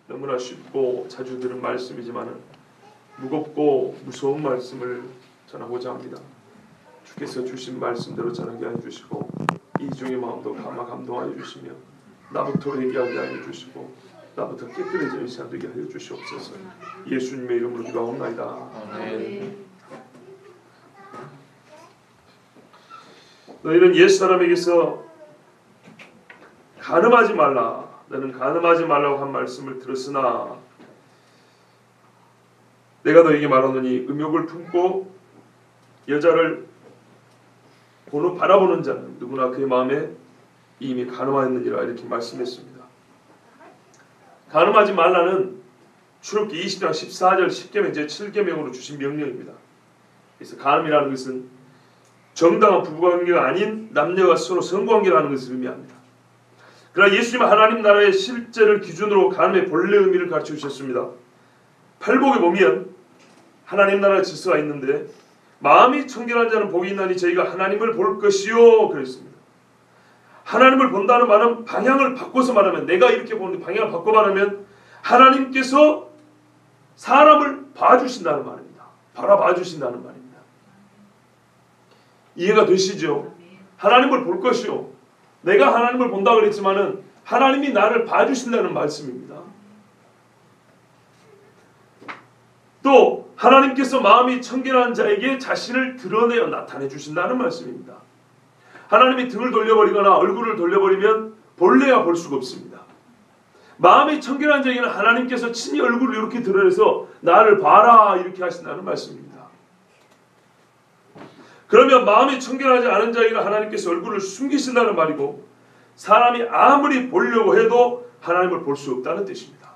너무나 쉽고 자주 들은 말씀이지만 무겁고 무서운 말씀을 전하고자 합니다. 주께서 주신 말씀대로 전하게 하여 주시고 이중의 마음도 감동하여 주시며 나부터 회개하게 하여 주시고 나부터 깨끗해지는 시간 되게 하여 주시옵소서. 예수님의 이름으로 기도하옵나이다. 아멘. 너희는 옛사람에게서 간음하지 말라. 너는 간음하지 말라고 한 말씀을 들었으나 내가 너에게 말하노니 음욕을 품고 여자를 바라보는 자는 누구나 그의 마음에 이미 간음하였느니라 이렇게 말씀했습니다. 간음하지 말라는 출애굽기 20장 14절 10계명 제7계명으로 주신 명령입니다. 그래서 간음이라는 것은 정당한 부부관계가 아닌 남녀가 서로 성관계를 하는 것을 의미합니다. 그러나 예수님은 하나님 나라의 실제를 기준으로 간음의 본래 의미를 가르쳐 주셨습니다. 팔복에 보면 하나님 나라의 질서가 있는데 마음이 청결한 자는 복이 있나니 저희가 하나님을 볼 것이요 그랬습니다. 하나님을 본다는 말은 방향을 바꿔서 말하면 내가 이렇게 보는데 방향을 바꿔 말하면 하나님께서 사람을 봐주신다는 말입니다. 바라봐 주신다는 말입니다. 이해가 되시죠? 하나님을 볼 것이요. 내가 하나님을 본다 그랬지만은 하나님이 나를 봐주신다는 말씀입니다. 또 하나님께서 마음이 청결한 자에게 자신을 드러내어 나타내 주신다는 말씀입니다. 하나님이 등을 돌려버리거나 얼굴을 돌려버리면 볼래야 볼 수가 없습니다. 마음이 청결한 자에게는 하나님께서 친히 얼굴을 이렇게 드러내서 나를 봐라 이렇게 하신다는 말씀입니다. 그러면 마음이 청결하지 않은 자에게는 하나님께서 얼굴을 숨기신다는 말이고 사람이 아무리 보려고 해도 하나님을 볼 수 없다는 뜻입니다.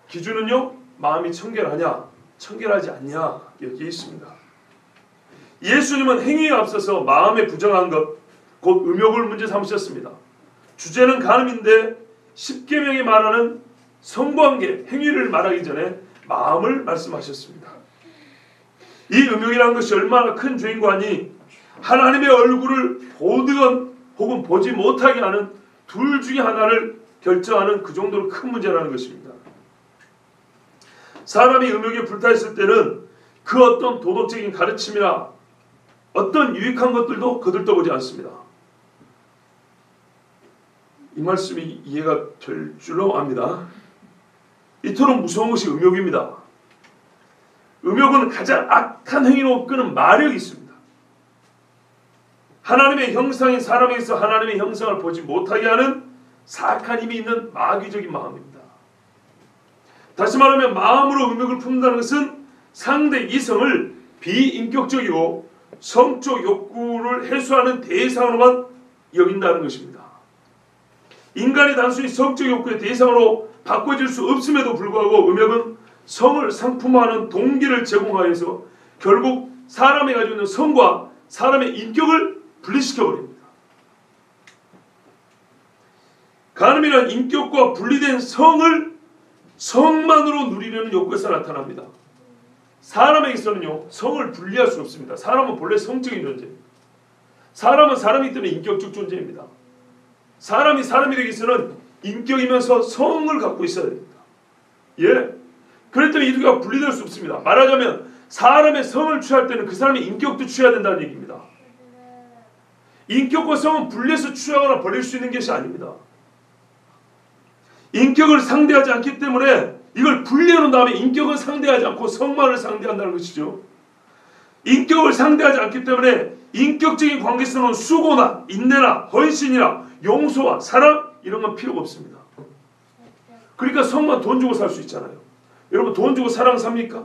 기준은요, 마음이 청결하냐 청결하지 않냐 여기에 있습니다. 예수님은 행위에 앞서서 마음에 부정한 것, 곧 음욕을 문제 삼으셨습니다. 주제는 간음인데 10계명이 말하는 성관계, 행위를 말하기 전에 마음을 말씀하셨습니다. 이 음욕이라는 것이 얼마나 큰 죄인고 하니 하나님의 얼굴을 보든 혹은 보지 못하게 하는 둘 중에 하나를 결정하는 그 정도로 큰 문제라는 것입니다. 사람이 음욕에 불타있을 때는 그 어떤 도덕적인 가르침이나 어떤 유익한 것들도 거들떠보지 않습니다. 이 말씀이 이해가 될 줄로 압니다. 이토록 무서운 것이 음욕입니다. 음욕은 가장 악한 행위로 끄는 마력이 있습니다. 하나님의 형상인 사람에게서 하나님의 형상을 보지 못하게 하는 사악한 힘이 있는 마귀적인 마음입니다. 다시 말하면 마음으로 음욕을 품는다는 것은 상대 이성을 비인격적이고 성적 욕구를 해소하는 대상으로만 여긴다는 것입니다. 인간이 단순히 성적 욕구의 대상으로 바꿔질 수 없음에도 불구하고 음욕은 성을 상품화하는 동기를 제공하여서 결국 사람이 가지고 있는 성과 사람의 인격을 분리시켜버립니다. 간음이란 인격과 분리된 성만으로 누리려는 욕구에서 나타납니다. 사람에게서는요, 성을 분리할 수 없습니다. 사람은 본래 성적인 존재입니다. 사람은 사람이기 때문에 인격적 존재입니다. 사람이 사람이 되기 위해서는 인격이면서 성을 갖고 있어야 됩니다. 예. 그렇기 때문에 이 두 개가 분리될 수 없습니다. 말하자면 사람의 성을 취할 때는 그 사람의 인격도 취해야 된다는 얘기입니다. 인격과 성은 분리해서 취하거나 버릴 수 있는 것이 아닙니다. 인격을 상대하지 않기 때문에 이걸 분리해 놓은 다음에 인격은 상대하지 않고 성만을 상대한다는 것이죠. 인격을 상대하지 않기 때문에 인격적인 관계에서는 수고나 인내나 헌신이나 용서와 사랑 이런 건 필요가 없습니다. 그러니까 성만 돈 주고 살 수 있잖아요. 여러분 돈 주고 사랑 삽니까?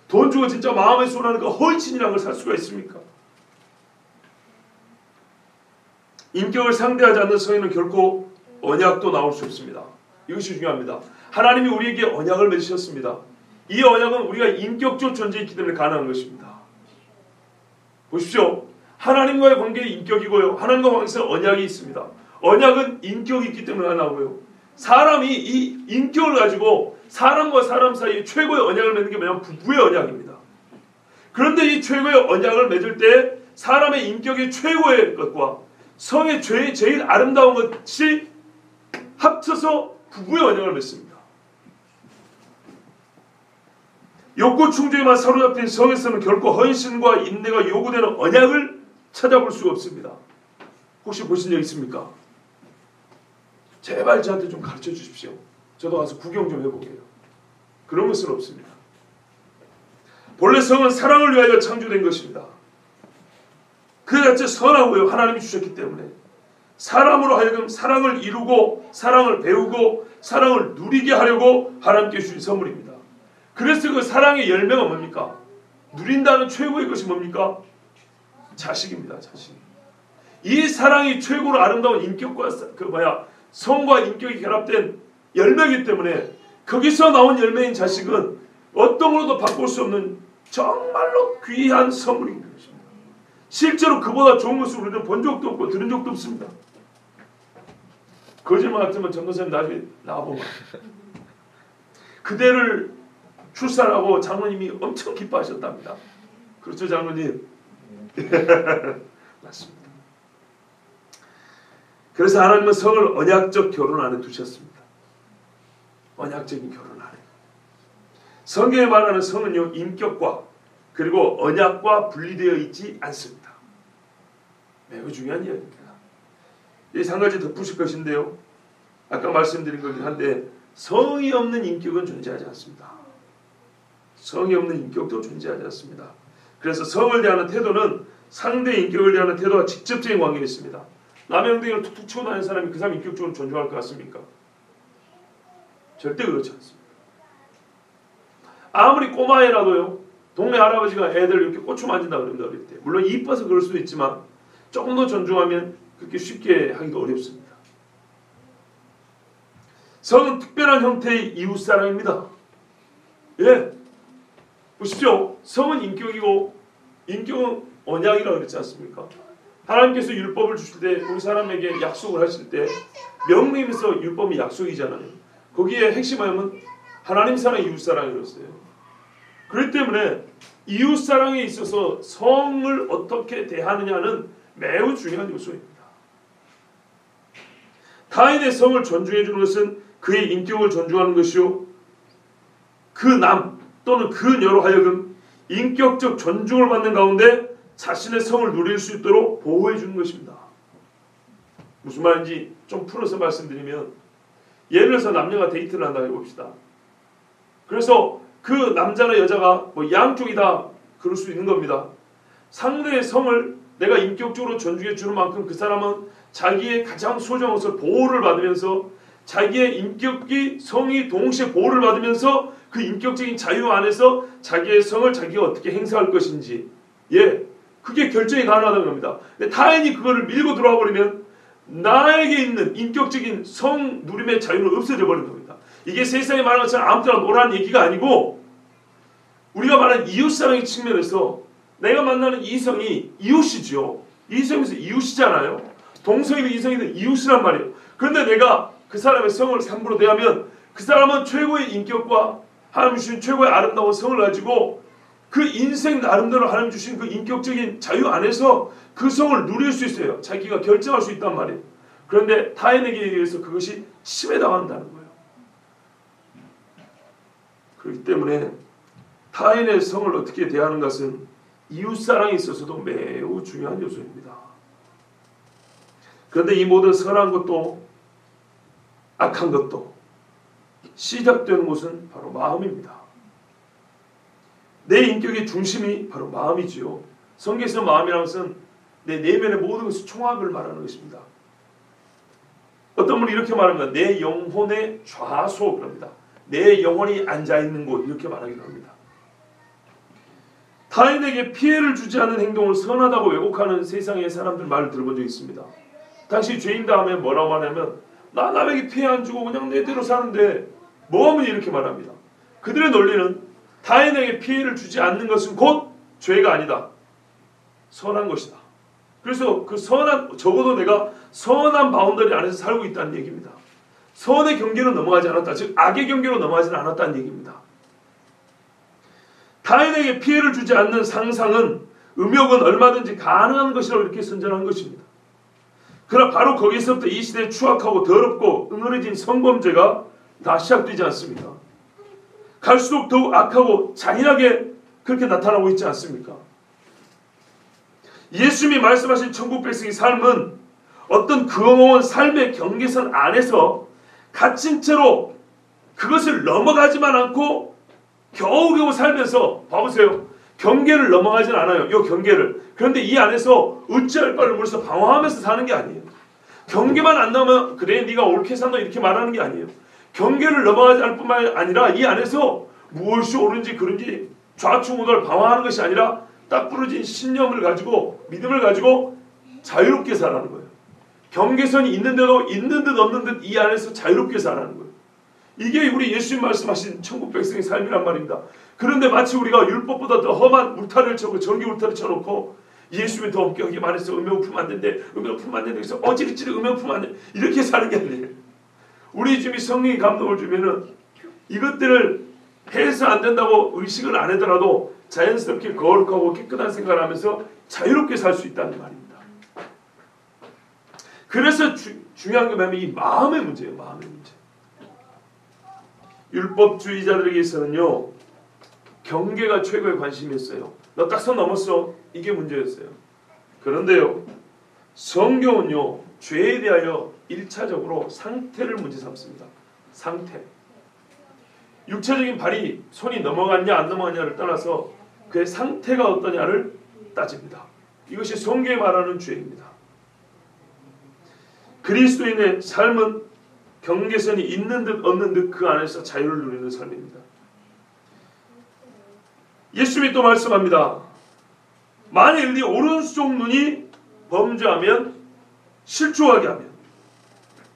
돈 주고 진짜 마음의 쏟아는 그 헌신이라는 걸 살 수가 있습니까? 인격을 상대하지 않는 성에는 결코 언약도 나올 수 없습니다. 이것이 중요합니다. 하나님이 우리에게 언약을 맺으셨습니다. 이 언약은 우리가 인격적 존재이기 때문에 가능한 것입니다. 보십시오. 하나님과의 관계는 인격이고요. 하나님과 관계에서 언약이 있습니다. 언약은 인격이 있기 때문에 가능하고요. 사람이 이 인격을 가지고 사람과 사람 사이에 최고의 언약을 맺는 게 뭐냐면 부부의 언약입니다. 그런데 이 최고의 언약을 맺을 때 사람의 인격의 최고의 것과 성의 제일 아름다운 것이 합쳐서 부부의 언약을 맺습니다. 욕구 충족에만 사로잡힌 성에서는 결코 헌신과 인내가 요구되는 언약을 찾아볼 수가 없습니다. 혹시 보신 적 있습니까? 제발 저한테 좀 가르쳐 주십시오. 저도 가서 구경 좀 해보게요. 그런 것은 없습니다. 본래 성은 사랑을 위하여 창조된 것입니다. 그 자체 선하고요. 하나님이 주셨기 때문에 사람으로 하여금 사랑을 이루고 사랑을 배우고 사랑을 누리게 하려고 하나님께 주신 선물입니다. 그래서 그 사랑의 열매가 뭡니까? 누린다는 최고의 것이 뭡니까? 자식입니다. 자식. 이 사랑이 최고로 아름다운 인격과 성과 인격이 결합된 열매이기 때문에 거기서 나온 열매인 자식은 어떤 걸로도 바꿀 수 없는 정말로 귀한 선물인 것입니다. 실제로 그보다 좋은 것을 우리는 본 적도 없고 들은 적도 없습니다. 거짓말 같으면 전도사님 나중에 나와보면 그대를 출산하고 장로님이 엄청 기뻐하셨답니다. 그렇죠, 장로님? 맞습니다. 그래서 하나님은 성을 언약적 결혼 안에 두셨습니다. 언약적인 결혼 안에. 성경에 말하는 성은요, 인격과 그리고 언약과 분리되어 있지 않습니다. 매우 중요한 이야기입니다. 이 한 가지 덧붙일 것인데요. 아까 말씀드린 거긴 한데 성이 없는 인격은 존재하지 않습니다. 성이 없는 인격도 존재하지 않습니다. 그래서 성을 대하는 태도는 상대 인격을 대하는 태도와 직접적인 관계가 있습니다. 남의 엉덩이를 툭툭 치고 다니는 사람이 그 사람 인격적으로 존중할 것 같습니까? 절대 그렇지 않습니다. 아무리 꼬마애라도요, 동네 할아버지가 애들 이렇게 꼬추 만진다 그럽니다. 어릴 때. 물론 이뻐서 그럴 수도 있지만 조금 더 존중하면 그렇게 쉽게 하기도 어렵습니다. 성은 특별한 형태의 이웃사랑입니다. 예, 보십시오. 성은 인격이고 인격은 언약이라고 그랬지 않습니까? 하나님께서 율법을 주실 때 우리 사람에게 약속을 하실 때 명령에서 율법이 약속이잖아요. 거기에 핵심하면 하나님 사랑, 이웃 사랑이었어요. 그렇기 때문에 이웃 사랑에 있어서 성을 어떻게 대하느냐는 매우 중요한 요소입니다. 타인의 성을 존중해 주는 것은 그의 인격을 존중하는 것이요, 그 남 또는 그녀로 하여금 인격적 존중을 받는 가운데 자신의 성을 누릴 수 있도록 보호해 주는 것입니다. 무슨 말인지 좀 풀어서 말씀드리면, 예를 들어서 남녀가 데이트를 한다고 해봅시다. 그래서 그 남자나 여자가 뭐 양쪽이 다 그럴 수 있는 겁니다. 상대의 성을 내가 인격적으로 존중해 주는 만큼 그 사람은 자기의 가장 소중한 것을 보호를 받으면서 자기의 인격이 성이 동시에 보호를 받으면서 그 인격적인 자유 안에서 자기의 성을 자기가 어떻게 행사할 것인지, 예, 그게 결정이 가능하다는 겁니다. 근데 타인이 그거를 밀고 들어와 버리면 나에게 있는 인격적인 성 누림의 자유는 없어져 버린 겁니다. 이게 세상에 말하는 것처럼 아무 때나 노라는 얘기가 아니고, 우리가 말하는 이웃사랑의 측면에서 내가 만나는 이성이 이웃이죠. 이성에서 이웃이잖아요. 동성이든 이성이든 이웃이란 말이에요. 그런데 내가 그 사람의 성을 함부로 대하면 그 사람은 최고의 인격과 하나님 주신 최고의 아름다운 성을 가지고 그 인생 나름대로 하나님 주신 그 인격적인 자유 안에서 그 성을 누릴 수 있어요. 자기가 결정할 수 있단 말이에요. 그런데 타인에게 의해서 그것이 침해당한다는 거예요. 그렇기 때문에 타인의 성을 어떻게 대하는 것은 이웃사랑에 있어서도 매우 중요한 요소입니다. 그런데 이 모든 선한 것도 악한 것도 시작되는 곳은 바로 마음입니다. 내 인격의 중심이 바로 마음이지요. 성경에서 마음이라는 것은 내 내면의 모든 것을 총합을 말하는 것입니다. 어떤 분이 이렇게 말합니다. 내 영혼의 좌소, 그럽니다. 내 영혼이 앉아있는 곳, 이렇게 말하기도 합니다. 타인에게 피해를 주지 않는 행동을 선하다고 왜곡하는 세상의 사람들 말을 들어본 적이 있습니다. 당시 죄인 다음에 뭐라고 말하냐면, 나 남에게 피해 안 주고 그냥 내대로 사는데 뭐하면, 이렇게 말합니다. 그들의 논리는 타인에게 피해를 주지 않는 것은 곧 죄가 아니다, 선한 것이다. 그래서 그 선한, 적어도 내가 선한 바운더리 안에서 살고 있다는 얘기입니다. 선의 경계로 넘어가지 않았다, 즉 악의 경계로 넘어가지 않았다는 얘기입니다. 타인에게 피해를 주지 않는 상상은, 음욕은 얼마든지 가능한 것이라고 이렇게 선전한 것입니다. 그러나 바로 거기서부터 이 시대에 추악하고 더럽고 응어리진 성범죄가 다 시작되지 않습니까? 갈수록 더욱 악하고 잔인하게 그렇게 나타나고 있지 않습니까? 예수님이 말씀하신 천국 백성의 삶은 어떤 그어놓은 삶의 경계선 안에서 갇힌 채로 그것을 넘어가지만 않고 겨우겨우 살면서, 봐보세요, 경계를 넘어가진 않아요. 이 경계를. 그런데 이 안에서 어찌할 바를 모르면서 방황하면서 사는 게 아니에요. 경계만 안 넘으면 그래 네가 옳게 산다 이렇게 말하는 게 아니에요. 경계를 넘어가지 않을 뿐만 아니라 이 안에서 무엇이 옳은지 그른지 좌충우돌 방황하는 것이 아니라 딱 부러진 신념을 가지고, 믿음을 가지고 자유롭게 살아가는 거예요. 경계선이 있는데도 있는 듯 없는 듯 이 안에서 자유롭게 살아가는 거예요. 이게 우리 예수님 말씀하신 천국 백성의 삶이란 말입니다. 그런데 마치 우리가 율법보다 더 험한 울타리를 쳐고 전기 울타리 쳐놓고 예수님이 더 엄격하게 말해서 음욕을 품으면 안 된대, 음욕을 품으면 안 된대, 그래서 어지리찌리 음욕을 품으면 안 돼, 이렇게 사는 게 아니에요. 우리 주님이 성령이 감동을 주면은 이것들을 해서 안 된다고 의식을 안 하더라도 자연스럽게 거룩하고 깨끗한 생각을 하면서 자유롭게 살 수 있다는 말입니다. 그래서 중요한 게 뭐냐면 이 마음의 문제예요. 마음의 문제. 율법주의자들에게서는요, 경계가 최고의 관심이었어요. 너 딱 선 넘었어, 이게 문제였어요. 그런데요, 성경은요, 죄에 대하여 1차적으로 상태를 문제 삼습니다. 상태. 육체적인 발이, 손이 넘어갔냐 안 넘어갔냐를 떠나서 그의 상태가 어떠냐를 따집니다. 이것이 성경이 말하는 죄입니다. 그리스도인의 삶은 경계선이 있는 듯 없는 듯 그 안에서 자유를 누리는 삶입니다. 예수님이 또 말씀합니다. 만일 네 오른쪽 눈이 범죄하면, 실족하게 하면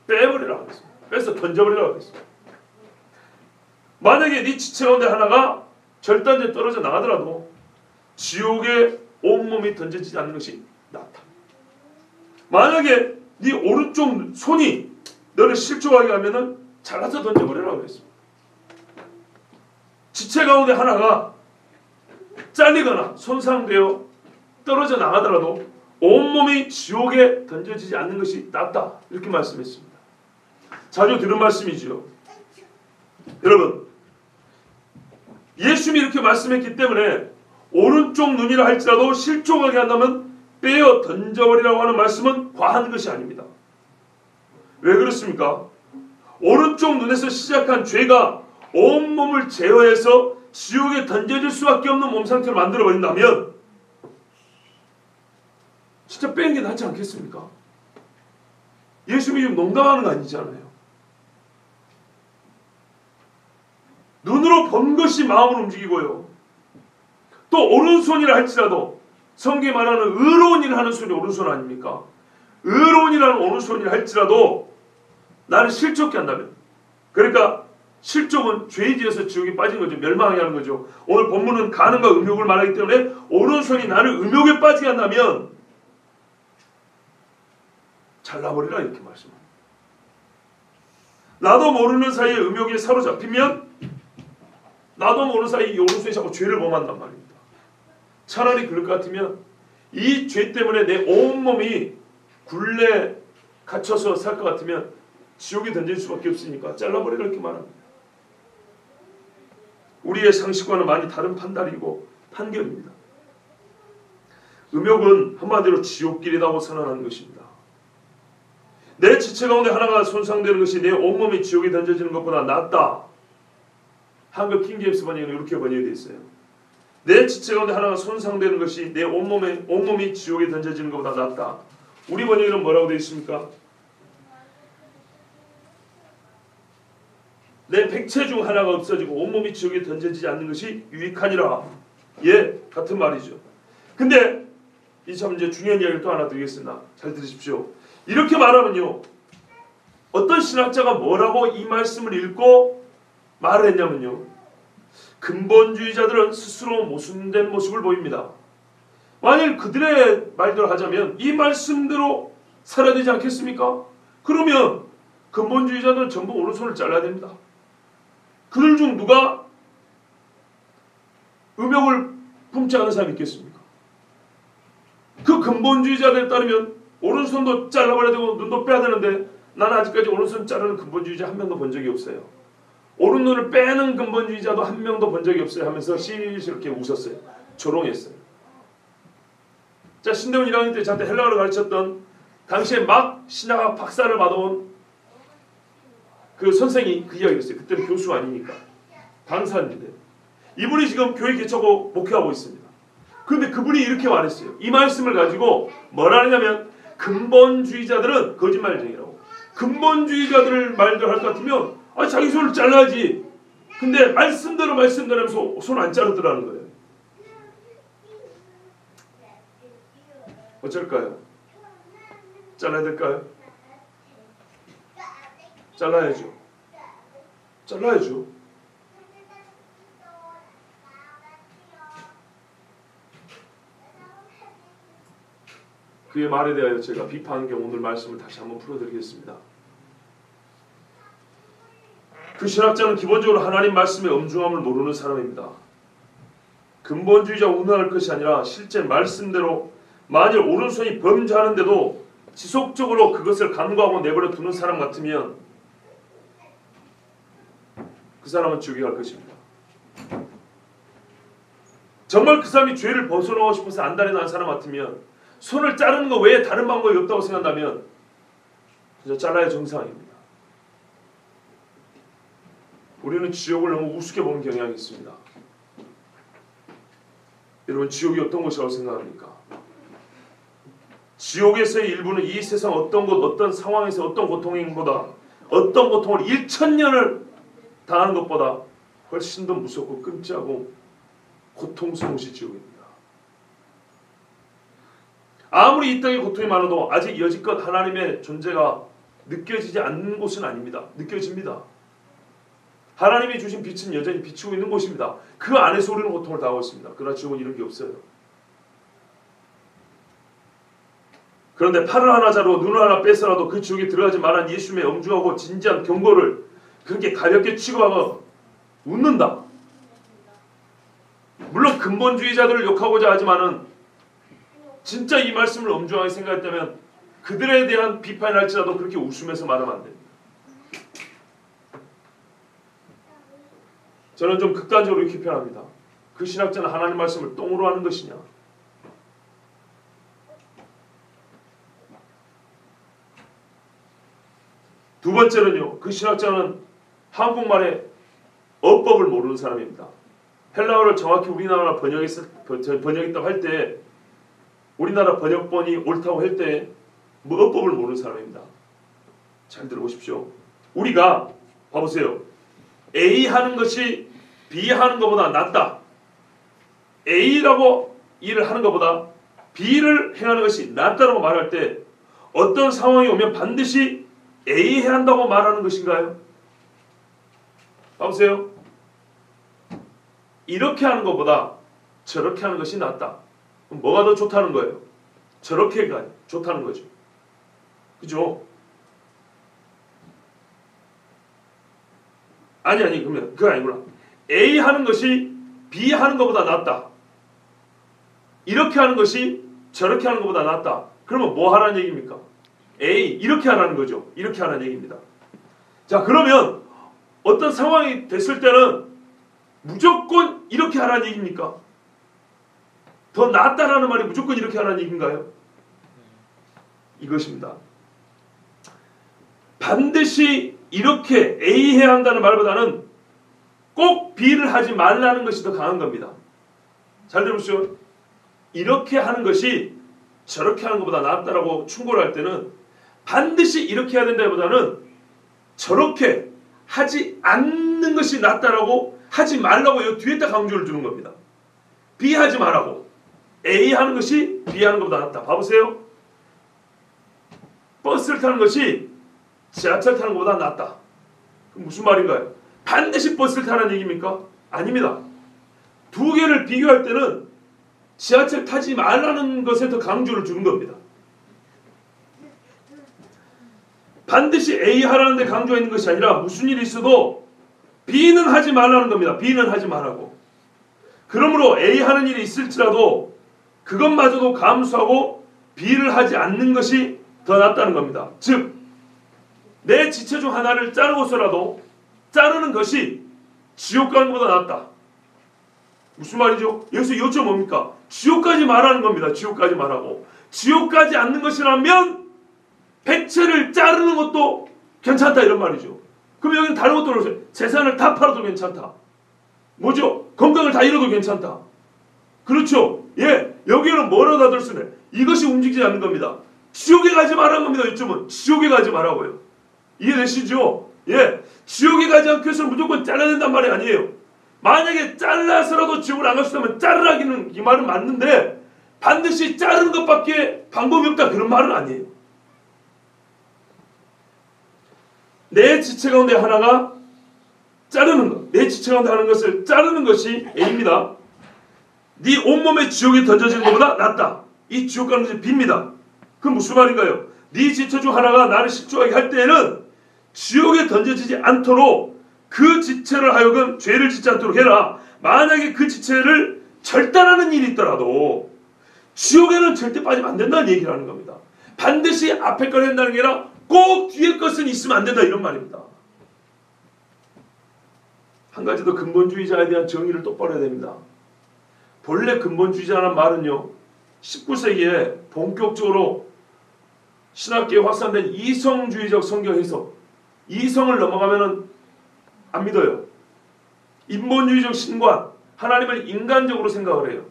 빼버리라고 하겠습니다. 빼서 던져버리라고 하겠습니다. 만약에 네 지체 가운데 하나가 절단지에 떨어져 나가더라도 지옥에 온몸이 던져지지 않는 것이 낫다. 만약에 네 오른쪽 손이 너를 실족하게 하면은 잘라서 던져버리라고 했습니다. 지체 가운데 하나가 잘리거나 손상되어 떨어져 나가더라도 온몸이 지옥에 던져지지 않는 것이 낫다. 이렇게 말씀했습니다. 자주 들은 말씀이지요. 여러분, 예수님이 이렇게 말씀했기 때문에 오른쪽 눈이라 할지라도 실족하게 한다면 빼어 던져버리라고 하는 말씀은 과한 것이 아닙니다. 왜 그렇습니까? 오른쪽 눈에서 시작한 죄가 온몸을 제어해서 지옥에 던져질 수밖에 없는 몸 상태로 만들어버린다면 진짜 빼는 게 낫지 않겠습니까? 예수님이 지금 농담하는 거 아니잖아요. 눈으로 본 것이 마음을 움직이고요. 또 오른손이라 할지라도 성경에 말하는 의로운 일을 하는 손이 오른손 아닙니까? 의로운 일을 하는 오른손이라 할지라도 나를 실족케 한다면, 그러니까 실족은 죄에 지어서 지옥에 빠진 거죠. 멸망하게 하는 거죠. 오늘 본문은 간음과 음욕을 말하기 때문에 오른손이 나를 음욕에 빠지게 한다면 잘라버리라 이렇게 말씀합니다. 나도 모르는 사이에 음욕에 사로잡히면 나도 모르는 사이에 이 오른손이 자꾸 죄를 범한단 말입니다. 차라리 그럴 것 같으면 이 죄 때문에 내 온몸이 굴레 갇혀서 살 것 같으면 지옥에 던질 수밖에 없으니까 잘라버리라 이렇게 말합니다. 우리의 상식과는 많이 다른 판단이고 판결입니다. 음욕은 한마디로 지옥길이라고 선언하는 것입니다. 내 지체 가운데 하나가 손상되는 것이 내 온몸이 지옥에 던져지는 것보다 낫다. 한글 킹제임스 번역은 이렇게 번역이 되어 있어요. 내 지체 가운데 하나가 손상되는 것이 내 온몸이 지옥에 던져지는 것보다 낫다. 우리 번역에는 뭐라고 되어 있습니까? 내 백체 중 하나가 없어지고 온몸이 지옥에 던져지지 않는 것이 유익하니라. 예, 같은 말이죠. 근데 이 참 이제 중요한 이야기를 또 하나 드리겠습니다. 잘 들으십시오. 이렇게 말하면요, 어떤 신학자가 뭐라고 이 말씀을 읽고 말을 했냐면요, 근본주의자들은 스스로 모순된 모습을 보입니다. 만일 그들의 말대로 하자면 이 말씀대로 살아야 되지 않겠습니까? 그러면 근본주의자들은 전부 오른손을 잘라야 됩니다. 그들 중 누가 음욕을 품지 않은 사람이 있겠습니까? 그 근본주의자들에 따르면 오른손도 잘라버려야 되고 눈도 빼야 되는데 나는 아직까지 오른손 자르는 근본주의자 한 명도 본 적이 없어요. 오른눈을 빼는 근본주의자도 한 명도 본 적이 없어요 하면서 시시렇게 웃었어요. 조롱했어요. 자, 신대원 1학년 때 저한테 헬라어를 가르쳤던 당시에 막 신학학 박사를 받아온 그 선생이 그 이야기를 했어요. 그때는 교수가 아니니까. 강사인데. 이분이 지금 교회 개척고 목회하고 있습니다. 그런데 그분이 이렇게 말했어요. 이 말씀을 가지고 뭐라 하냐면 근본주의자들은 거짓말쟁이라고. 근본주의자들 말들 할 것 같으면 자기 손을 잘라야지. 근데 말씀대로 하면서 손 안 자르더라는 거예요. 어쩔까요? 잘라야 될까요? 잘라야죠. 잘라야죠. 그의 말에 대하여 제가 비판한 경우 오늘 말씀을 다시 한번 풀어드리겠습니다. 그 신학자는 기본적으로 하나님 말씀의 엄중함을 모르는 사람입니다. 근본주의자 운운할 것이 아니라 실제 말씀대로 만일 오른손이 범죄하는데도 지속적으로 그것을 간과하고 내버려 두는 사람 같으면 그 사람은 지옥에 갈 것입니다. 정말 그 사람이 죄를 벗어나고 싶어서 안달이 난 사람 같으면 손을 자르는 것 외에 다른 방법이 없다고 생각한다면 그저 잘라야 정상입니다. 우리는 지옥을 너무 우습게 보는 경향이 있습니다. 여러분, 지옥이 어떤 곳이라고 생각합니까? 지옥에서의 일부는 이 세상 어떤 곳, 어떤 상황에서 어떤 고통보다 어떤 고통을 1000년을 당하는 것보다 훨씬 더 무섭고 끔찍하고 고통스러운 것이 지옥입니다. 아무리 이 땅에 고통이 많아도 아직 여지껏 하나님의 존재가 느껴지지 않는 곳은 아닙니다. 느껴집니다. 하나님이 주신 빛은 여전히 비치고 있는 곳입니다. 그 안에서 우리는 고통을 당하고 있습니다. 그러나 지옥은 이런 게 없어요. 그런데 팔을 하나 자르고 눈을 하나 뺏어라도 그 지옥에 들어가지 말란 예수님의 엄중하고 진지한 경고를 그렇게 가볍게 취급하고 웃는다. 물론 근본주의자들을 욕하고자 하지만은 진짜 이 말씀을 엄중하게 생각했다면 그들에 대한 비판을 할지라도 그렇게 웃으면서 말하면 안 됩니다. 저는 좀 극단적으로 이렇게 표현합니다. 그 신학자는 하나님 말씀을 똥으로 하는 것이냐? 두 번째는요. 그 신학자는 한국말의 어법을 모르는 사람입니다. 헬라어를 정확히 우리나라 번역했다고 할 때 우리나라 번역본이 옳다고 할 때 뭐 어법을 모르는 사람입니다. 잘 들어보십시오. 우리가 봐보세요. A 하는 것이 B 하는 것보다 낫다. A라고 일을 하는 것보다 B를 행하는 것이 낫다라고 말할 때 어떤 상황이 오면 반드시 A 해야 한다고 말하는 것인가요? 봐보세요. 이렇게 하는 것보다 저렇게 하는 것이 낫다. 그럼 뭐가 더 좋다는 거예요? 저렇게가 좋다는 거죠. 그죠? 아니 그러면 그거 아니구나. A 하는 것이 B 하는 것보다 낫다. 이렇게 하는 것이 저렇게 하는 것보다 낫다. 그러면 뭐 하라는 얘기입니까? A 이렇게 하라는 거죠. 이렇게 하라는 얘기입니다. 자, 그러면 어떤 상황이 됐을 때는 무조건 이렇게 하라는 얘기입니까? 더 낫다라는 말이 무조건 이렇게 하라는 얘기인가요? 이것입니다. 반드시 이렇게 A 해야 한다는 말보다는 꼭 B를 하지 말라는 것이 더 강한 겁니다. 잘 들으십시오. 이렇게 하는 것이 저렇게 하는 것보다 낫다라고 충고를 할 때는 반드시 이렇게 해야 된다기보다는 저렇게 하지 않는 것이 낫다라고 하지 말라고 이 뒤에다 강조를 주는 겁니다. B 하지 말라고. A 하는 것이 B 하는 것보다 낫다. 봐보세요. 버스를 타는 것이 지하철 타는 것보다 낫다. 그럼 무슨 말인가요? 반드시 버스를 타라는 얘기입니까? 아닙니다. 두 개를 비교할 때는 지하철 타지 말라는 것에 더 강조를 주는 겁니다. 반드시 A 하라는 데 강조가 있는 것이 아니라 무슨 일이 있어도 B는 하지 말라는 겁니다. B는 하지 말라고. 그러므로 A 하는 일이 있을지라도 그것마저도 감수하고 B를 하지 않는 것이 더 낫다는 겁니다. 즉 내 지체 중 하나를 자르고서라도 자르는 것이 지옥 가는 것보다 낫다. 무슨 말이죠? 여기서 요점 뭡니까? 지옥까지 말하는 겁니다. 지옥까지 말하고 지옥 가지 않는 것이라면 백체를 자르는 것도 괜찮다 이런 말이죠. 그럼 여기는 다른 것도 그러세요. 재산을 다 팔아도 괜찮다. 뭐죠? 건강을 다 잃어도 괜찮다. 그렇죠? 예, 여기는 뭐라도 다 들 수 있네. 이것이 움직이지 않는 겁니다. 지옥에 가지 말라는 겁니다. 요점은 지옥에 가지 말라고요. 이해되시죠? 예, 지옥에 가지 않기 위해서는 무조건 잘라야 된단 말이 아니에요. 만약에 잘라서라도 지옥을 안 갈 수 있다면 자르라기는 이 말은 맞는데 반드시 자르는 것밖에 방법이 없다 그런 말은 아니에요. 내 지체 가운데 하나가 자르는 것, 내 지체 가운데 하는 것을 자르는 것이 A입니다. 네 온몸에 지옥에 던져지는 것보다 낫다. 이 지옥 가는 것이 B입니다. 그럼 무슨 말인가요? 네 지체 중 하나가 나를 실족하게 할 때에는 지옥에 던져지지 않도록 그 지체를 하여금 죄를 짓지 않도록 해라. 만약에 그 지체를 절단하는 일이 있더라도 지옥에는 절대 빠지면 안 된다는 얘기를 하는 겁니다. 반드시 앞에 걸 한다는 게 아니라 꼭 뒤에 것은 있으면 안 된다 이런 말입니다. 한 가지 더 근본주의자에 대한 정의를 똑바로 해야 됩니다. 본래 근본주의자라는 말은요 19세기에 본격적으로 신학계에 확산된 이성주의적 성경 해석, 이성을 넘어가면은 안 믿어요. 인본주의적 신관, 하나님을 인간적으로 생각을 해요.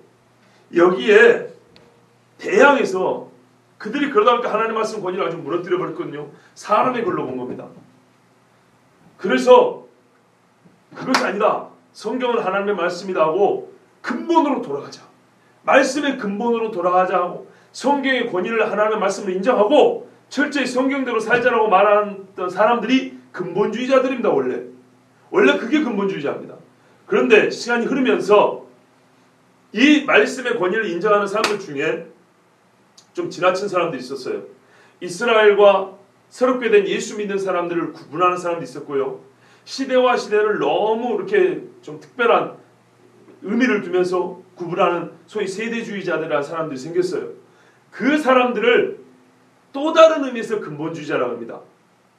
여기에 대항해서 그들이 그러다 보니까 하나님 말씀 권위를 아주 무너뜨려 버렸거든요. 사람의 글로 본 겁니다. 그래서 그것이 아니다. 성경은 하나님의 말씀이다 하고 근본으로 돌아가자. 말씀의 근본으로 돌아가자 하고 성경의 권위를 하나님의 말씀으로 인정하고 철저히 성경대로 살자라고 말하던 사람들이 근본주의자들입니다. 원래 그게 근본주의자입니다. 그런데 시간이 흐르면서 이 말씀의 권위를 인정하는 사람들 중에 좀 지나친 사람들이 있었어요. 이스라엘과 새롭게 된 예수 믿는 사람들을 구분하는 사람도 있었고요. 시대와 시대를 너무 이렇게 좀 특별한 의미를 두면서 구분하는 소위 세대주의자들이라는 사람들이 생겼어요. 그 사람들을 또 다른 의미에서 근본주의자라고 합니다.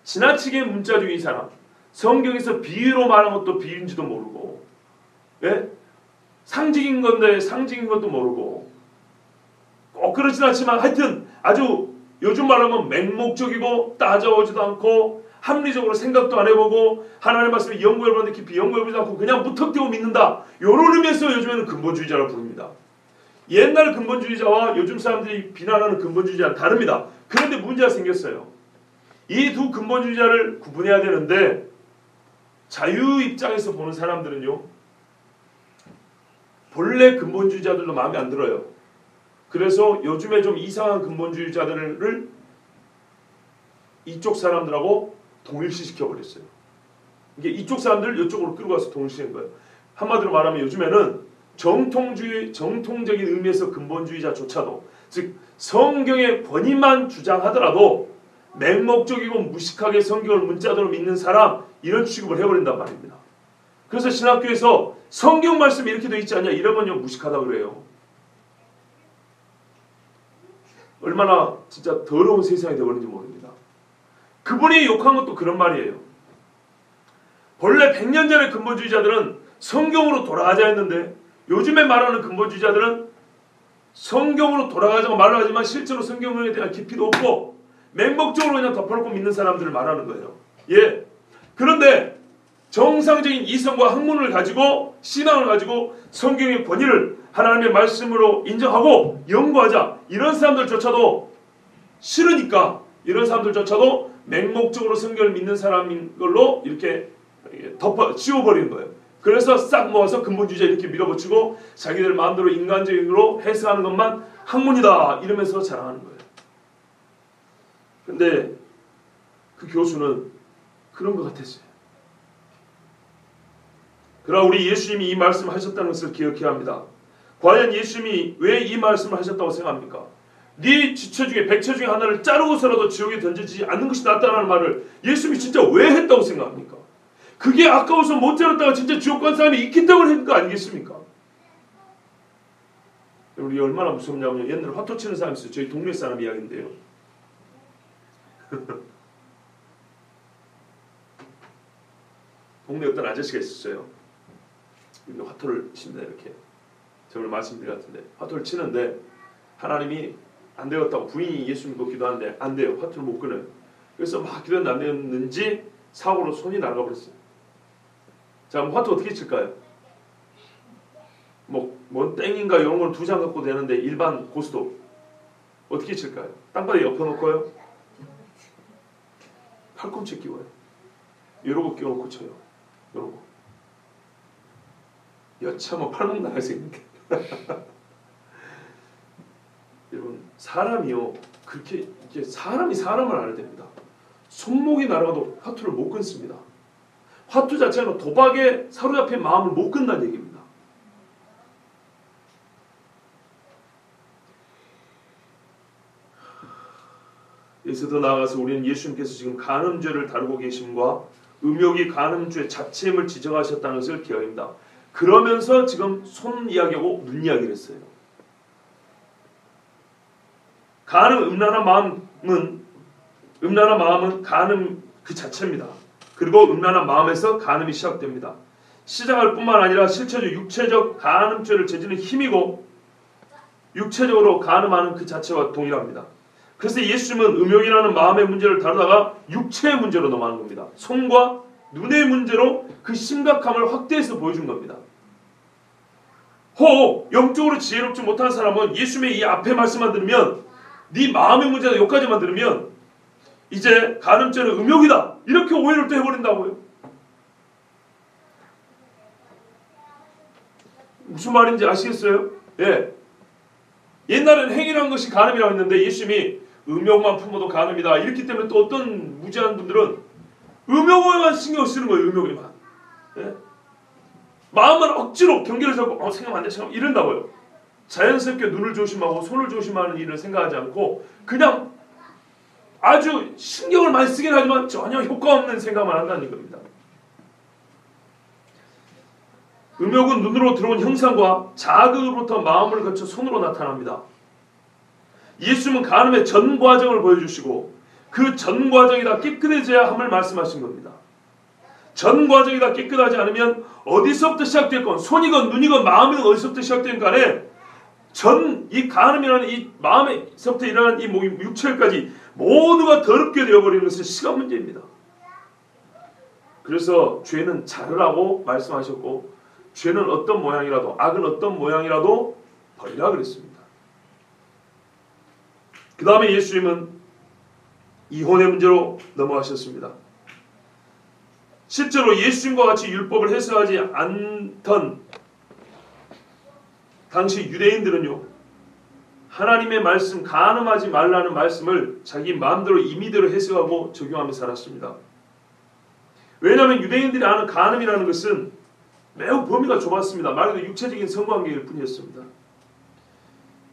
지나치게 문자주의 사람, 성경에서 비유로 말한 것도 비유인지도 모르고, 예? 상징인 건데 상징인 것도 모르고, 꼭 그렇진 않지만 하여튼 아주 요즘 말하면 맹목적이고 따져오지도 않고 합리적으로 생각도 안 해보고 하나님의 말씀을 연구해보는데 깊이 연구해보지 않고 그냥 무턱대고 믿는다. 이런 의미에서 요즘에는 근본주의자라고 부릅니다. 옛날 근본주의자와 요즘 사람들이 비난하는 근본주의자는 다릅니다. 그런데 문제가 생겼어요. 이 두 근본주의자를 구분해야 되는데 자유 입장에서 보는 사람들은요 본래 근본주의자들도 마음에 안 들어요. 그래서 요즘에 좀 이상한 근본주의자들을 이쪽 사람들하고 동일시시켜버렸어요. 이게 이쪽 사람들 이쪽으로 끌고 가서 동일시한 거예요. 한마디로 말하면 요즘에는 정통적인 의미에서 근본주의자조차도 즉 성경의 권위만 주장하더라도 맹목적이고 무식하게 성경을 문자대로 믿는 사람 이런 취급을 해버린단 말입니다. 그래서 신학교에서 성경 말씀이 이렇게 되어 있지 않냐 이러면요 무식하다고 그래요. 얼마나 진짜 더러운 세상이 되어버린지 모릅니다. 그분이 욕한 것도 그런 말이에요. 본래 100년 전의 근본주의자들은 성경으로 돌아가자 했는데 요즘에 말하는 근본주의자들은 성경으로 돌아가자고 말을 하지만 실제로 성경에 대한 깊이도 없고 맹목적으로 그냥 덮어놓고 믿는 사람들을 말하는 거예요. 예. 그런데 정상적인 이성과 학문을 가지고 신앙을 가지고 성경의 권위를 하나님의 말씀으로 인정하고 연구하자 이런 사람들조차도 싫으니까 이런 사람들조차도 맹목적으로 성경을 믿는 사람인 걸로 이렇게 지워버리는 거예요. 그래서 싹 모아서 근본주의자 이렇게 밀어붙이고 자기들 마음대로 인간적으로 해석하는 것만 학문이다 이러면서 자랑하는 거예요. 근데 그 교수는 그런 것 같았어요. 그러나 우리 예수님이 이 말씀을 하셨다는 것을 기억해야 합니다. 과연 예수님이 왜 이 말씀을 하셨다고 생각합니까? 네 지체 중에 백체 중에 하나를 자르고서라도 지옥에 던지지 않는 것이 낫다는 말을 예수님이 진짜 왜 했다고 생각합니까? 그게 아까워서 못 자랐다가 진짜 지옥 간 사람이 있기 때문에 했는 거 아니겠습니까? 우리 얼마나 무섭냐면요. 옛날에 화투 치는 사람이 있어요. 저희 동네 사람 이야기인데요. 동네 어떤 아저씨가 있었어요. 화투를 친다 이렇게. 저번에 말씀드렸는데 화투를 치는데 하나님이 안 되었다고 부인이 예수 믿고 기도하는데 안 돼요. 화투를 못 끊어요. 그래서 막 기도했는데 안 되었는지 사고로 손이 나가 버렸어요. 자, 그럼 화투 어떻게 칠까요? 뭐 땡인가 이런 건 2장 갖고 되는데 일반 고스톱 어떻게 칠까요? 땅바닥에 엎어놓고요. 팔꿈치 끼워요. 이러고 끼워놓고 쳐요. 이러고. 여차하면 팔목 나갈 수 있는 게. 여러분 사람이요 그렇게 이게 사람이 사람을 알아야 됩니다. 손목이 날아가도 화투를 못 끊습니다. 화투 자체는 도박에 사로잡힌 마음을 못 끊는다는 얘기입니다. 여기서 더 나아가서 우리는 예수님께서 지금 간음죄를 다루고 계심과 음욕이 간음죄 자체임을 지적하셨다는 것을 기억합니다. 그러면서 지금 손 이야기하고 눈 이야기를 했어요. 음란한 마음은 간음 그 자체입니다. 그리고 음란한 마음에서 간음이 시작됩니다. 시작할 뿐만 아니라 실체적 육체적 간음죄를 저지르는 힘이고 육체적으로 간음하는 그 자체와 동일합니다. 그래서 예수님은 음욕이라는 마음의 문제를 다루다가 육체의 문제로 넘어가는 겁니다. 손과 눈의 문제로 그 심각함을 확대해서 보여준 겁니다. 영적으로 지혜롭지 못한 사람은 예수님의 이 앞에 말씀만 들으면 네 마음의 문제다 여기까지만 들으면 이제 간음죄는 음욕이다 이렇게 오해를 또 해버린다고요. 무슨 말인지 아시겠어요? 예. 옛날에는 행위라는 것이 간음이라고 했는데 예수님이 음욕만 품어도 간음이다 이렇기 때문에 또 어떤 무지한 분들은 음욕에만 신경 쓰는 거예요. 음욕에만. 예? 마음은 억지로 경계를 잡고 생각하면 안 돼 생각하면 이런다고요. 자연스럽게 눈을 조심하고 손을 조심하는 일을 생각하지 않고 그냥 아주 신경을 많이 쓰긴 하지만 전혀 효과 없는 생각만 한다는 겁니다. 음욕은 눈으로 들어온 형상과 자극으로부터 마음을 거쳐 손으로 나타납니다. 예수님은 간음의 전 과정을 보여주시고 그 전 과정이 다 깨끗해져야 함을 말씀하신 겁니다. 전 과정이 다 깨끗하지 않으면 어디서부터 시작됐건 손이건 눈이건 마음이건 어디서부터 시작된 간에 이 간음이라는 이 마음에서부터 일어나는 이 육체까지 모두가 더럽게 되어버리는 것은 시간 문제입니다. 그래서 죄는 자르라고 말씀하셨고 죄는 어떤 모양이라도 악은 어떤 모양이라도 버리라 그랬습니다. 그 다음에 예수님은 이혼의 문제로 넘어가셨습니다. 실제로 예수님과 같이 율법을 해석하지 않던 당시 유대인들은요 하나님의 말씀 간음하지 말라는 말씀을 자기 마음대로 임의대로 해석하고 적용하며 살았습니다. 왜냐하면 유대인들이 아는 간음이라는 것은 매우 범위가 좁았습니다. 말 그대로 육체적인 성관계일 뿐이었습니다.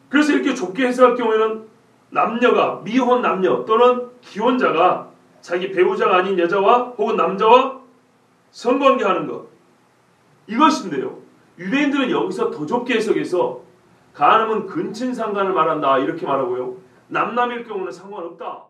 그래서 이렇게 좁게 해석할 경우에는 남녀가 미혼 남녀 또는 기혼자가 자기 배우자가 아닌 여자와 혹은 남자와 성관계하는 것 이것인데요. 유대인들은 여기서 더 좁게 해석해서 간음은 근친상간을 말한다 이렇게 말하고요. 남남일 경우는 상관없다.